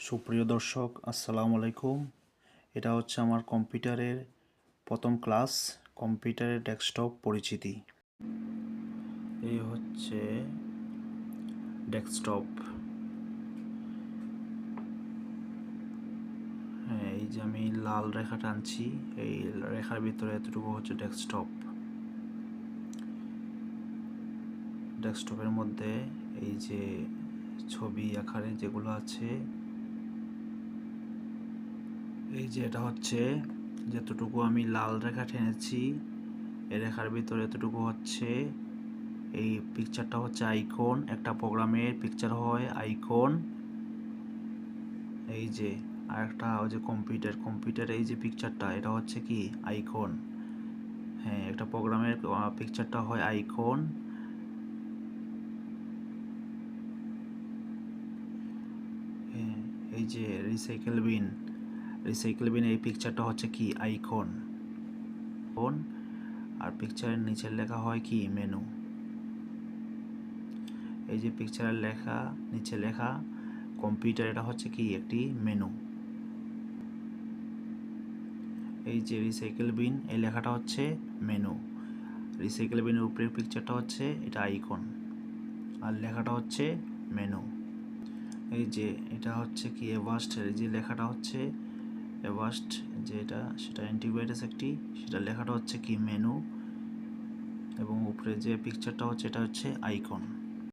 সুপ্রিয় দর্শক, আসসালামু আলাইকুম। এটা হচ্ছে আমার কম্পিউটারের প্রথম ক্লাস, কম্পিউটারের ডেস্কটপ পরিচিতি। এই হচ্ছে ডেস্কটপ। হ্যাঁ, এই যে আমি লাল রেখা টানছি, এই রেখার ভিতরে এতটুকু হচ্ছে ডেস্কটপ। ডেস্কটপের মধ্যে এই যে ছবি আকারে যেগুলো আছে, এই যে এটা হচ্ছে যতটুকু আমি লাল রেখা টেনেছি, এই রেখার ভিতরে এতটুকু হচ্ছে এই পিকচারটা হচ্ছে আইকন। একটা প্রোগ্রামের পিকচার হয় আইকন। এই যে আরেকটা ওই যে কম্পিউটার এই যে পিকচারটা, এটা হচ্ছে কি আইকন। হ্যাঁ, একটা প্রোগ্রামের পিকচারটা হয় আইকন। হ্যাঁ, এই যে রিসাইকেল বিন এই পিকচারটা হচ্ছে কি আইকন। আর পিকচারের নিচের লেখা হয় কি মেনু। এই যে পিকচারের লেখা নিচে লেখা কম্পিউটার, এটা হচ্ছে কি একটি মেনু। এই যে রিসাইকেল বিন এই লেখাটা হচ্ছে মেনু। রিসাইকেল বিনের উপরের পিকচারটা হচ্ছে এটা আইকন, আর লেখাটা হচ্ছে মেনু। এই যে এটা হচ্ছে কি এভাস্ট, এই যে লেখাটা হচ্ছে এভাস্ট, যে এটা সেটা অ্যান্টিভাইরাস একটি, সেটা লেখাটা হচ্ছে কি মেনু, এবং উপরে যে পিকচারটা হচ্ছে এটা হচ্ছে আইকন।